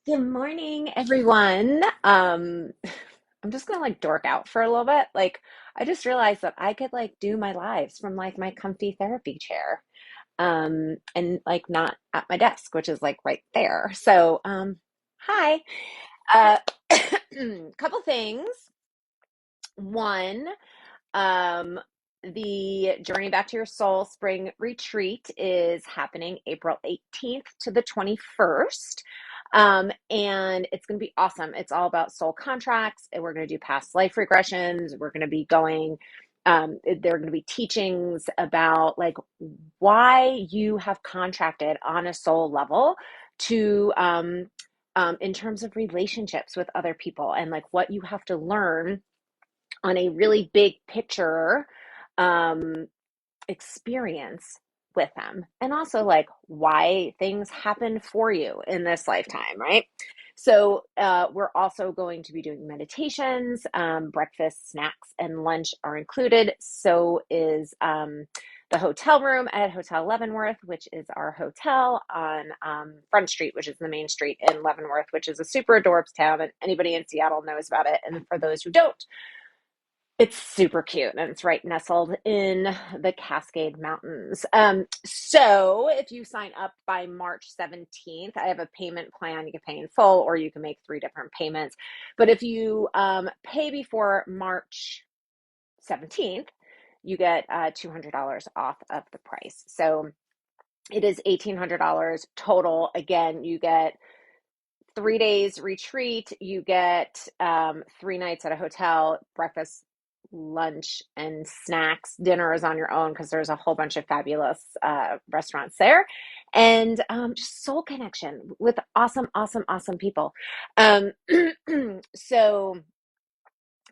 Good morning, everyone. I'm just gonna like dork out for a little bit. I just realized that I could like do my lives from like my comfy therapy chair, and like not at my desk, which is like right there. Hi. Uh, couple things. One, um, the Journey Back to Your Soul Spring Retreat is happening April 18th to the 21st. And it's going to be awesome. It's all about soul contracts, and we're going to do past life regressions. We're going to be going, there are going to be teachings about like why you have contracted on a soul level to, in terms of relationships with other people, and like what you have to learn on a really big picture um, experience with them, and also like why things happen for you in this lifetime, right? We're also going to be doing meditations. Breakfast, snacks, and lunch are included. So is the hotel room at Hotel Leavenworth, which is our hotel on Front Street, which is the main street in Leavenworth, which is a super adorbs town, and anybody in Seattle knows about it. And for those who don't, it's super cute, and it's right nestled in the Cascade Mountains. So if you sign up by March 17th, I have a payment plan. You can pay in full, or you can make three different payments. But if you pay before March 17th, you get $200 off of the price. So it is $1,800 total. Again, you get 3 days retreat, you get 3 nights at a hotel, breakfast, lunch, and snacks. Dinner is on your own because there's a whole bunch of fabulous restaurants there, and just soul connection with awesome, awesome, awesome people. Um, so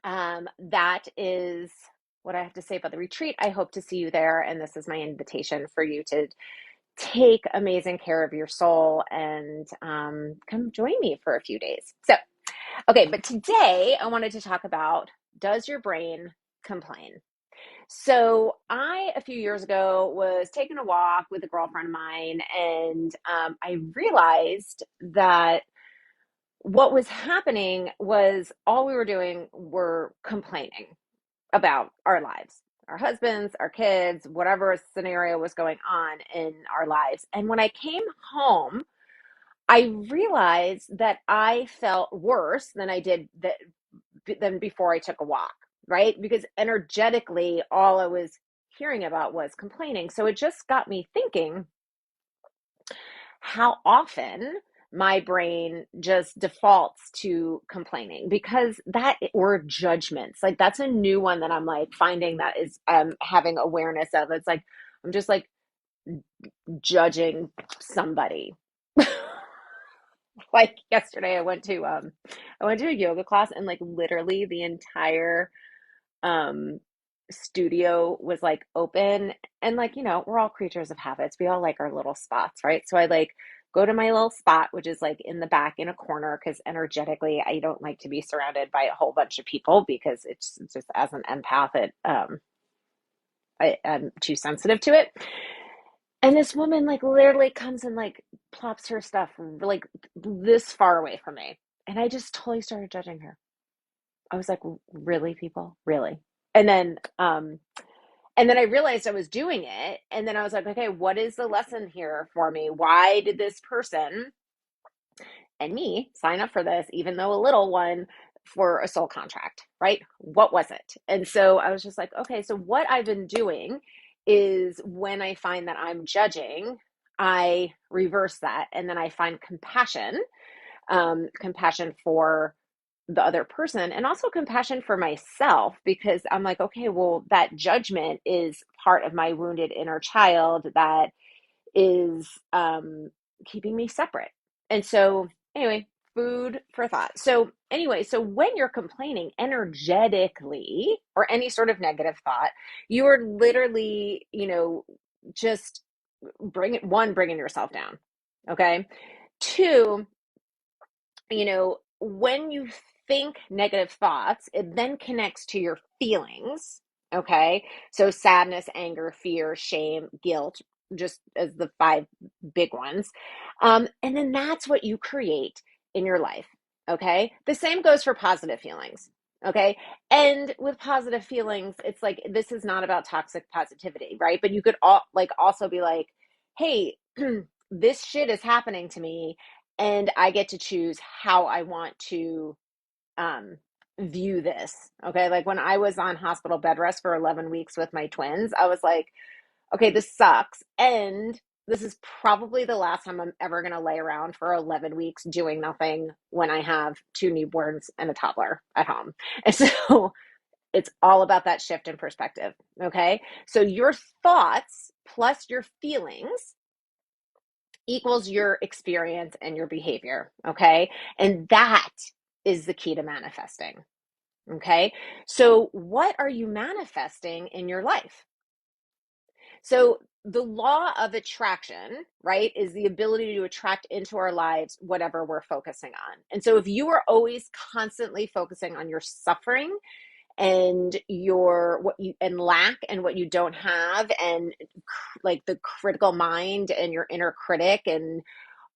that is what I have to say about the retreat. I hope to see you there, and this is my invitation for you to take amazing care of your soul and come join me for a few days. Okay, but today I wanted to talk about, does your brain complain? A few years ago, was taking a walk with a girlfriend of mine, and I realized that what was happening was all we were doing were complaining about our lives, our husbands, our kids, whatever scenario was going on in our lives. And when I came home, I realized that I felt worse than I did than before I took a walk, right? Because energetically, all I was hearing about was complaining. So it just got me thinking how often my brain just defaults to complaining, because that, or judgments, like that's a new one that I'm like finding that is having awareness of. It's like I'm just like judging somebody. Like yesterday I went to a yoga class, and like literally the entire um studio was like open, and like we're all creatures of habits, we all like our little spots, right? So I like go to my little spot, which is like in the back in a corner, because energetically I don't like to be surrounded by a whole bunch of people, because it's just, as an empath, I'm too sensitive to it. And this woman like literally comes and like plops her stuff like this far away from me, and I just totally started judging her. I was like, really, people? Really? And then I realized I was doing it. And then I was like, okay, what is the lesson here for me? Why did this person and me sign up for this, even though a little one, for a soul contract, right? What was it? And so I was just like, okay, so what I've been doing is, when I find that I'm judging, I reverse that. And then I find compassion, compassion for the other person, and also compassion for myself, because I'm like, okay, well, that judgment is part of my wounded inner child that is keeping me separate. And so, anyway, food for thought. So when you're complaining energetically, or any sort of negative thought, you are literally, just bringing yourself down. Okay. Two, when you think negative thoughts, it then connects to your feelings. Okay. So sadness, anger, fear, shame, guilt, just as the five big ones. And then that's what you create in your life. Okay. The same goes for positive feelings. Okay. And with positive feelings, it's like, this is not about toxic positivity, right? But you could also be like, hey, this shit is happening to me, and I get to choose how I want to um, view this. Okay. Like when I was on hospital bed rest for 11 weeks with my twins, I was like, okay, this sucks. And this is probably the last time I'm ever going to lay around for 11 weeks doing nothing when I have two newborns and a toddler at home. And so it's all about that shift in perspective. Okay. So your thoughts plus your feelings equals your experience and your behavior. Okay. And that is the key to manifesting. Okay. So what are you manifesting in your life? So the law of attraction, right, is the ability to attract into our lives whatever we're focusing on. And so if you are always constantly focusing on your suffering and your what you and lack and what you don't have, and like the critical mind and your inner critic and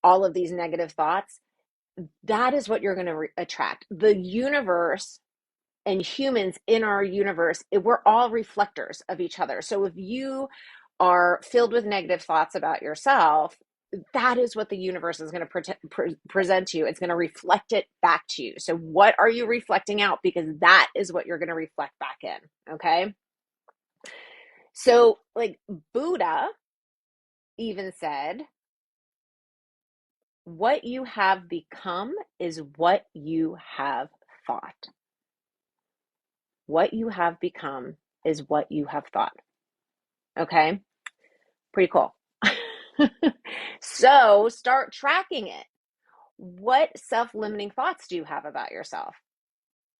all of these negative thoughts, that is what you're going to attract. The universe and humans in our universe, we're all reflectors of each other. So if you are filled with negative thoughts about yourself, that is what the universe is going to present to you. It's going to reflect it back to you. So what are you reflecting out? Because that is what you're going to reflect back in. Okay. So like Buddha even said, what you have become is what you have thought. What you have become is what you have thought. Okay. Pretty cool. So start tracking it. What self-limiting thoughts do you have about yourself?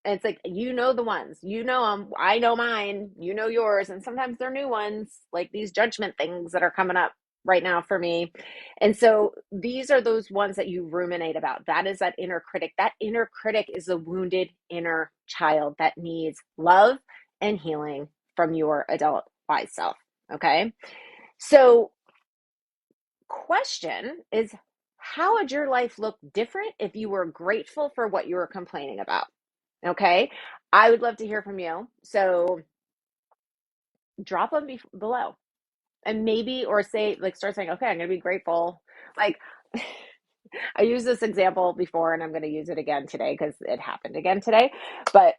And it's like, you know, the ones, you know them. I know mine, you know yours. And sometimes they're new ones, like these judgment things that are coming up right now for me. And so these are those ones that you ruminate about. That is that inner critic. That inner critic is a wounded inner child that needs love and healing from your adult wise self. Okay. So question is, how would your life look different if you were grateful for what you were complaining about? Okay. I would love to hear from you. So drop them below, and maybe, or say, like, start saying, okay, I'm going to be grateful. Like, I used this example before and I'm going to use it again today because it happened again today. But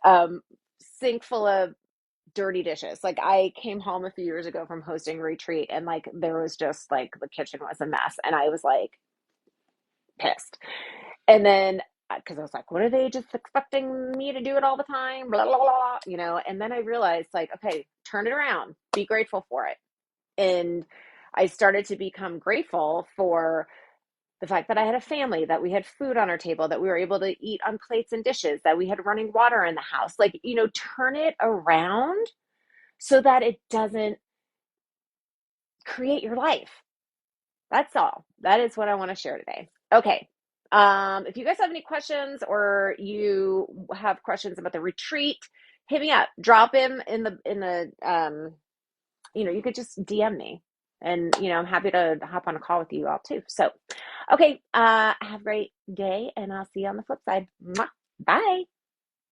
sink full of dirty dishes. Like I came home a few years ago from hosting a retreat, and like there was just like the kitchen was a mess, and I was like pissed. And then because I was like, what are they just expecting me to do it all the time? Blah, blah, blah, you know? And then I realized, like, okay, turn it around, be grateful for it. And I started to become grateful for the fact that I had a family, that we had food on our table, that we were able to eat on plates and dishes, that we had running water in the house. Like, you know, turn it around so that it doesn't create your life. That's all. That is what I want to share today. Okay. If you guys have any questions, or you have questions about the retreat, hit me up. Drop him in the you know, you could just DM me, and you know, I'm happy to hop on a call with you all too. So, okay, have a great day, and I'll see you on the flip side. Mwah. Bye.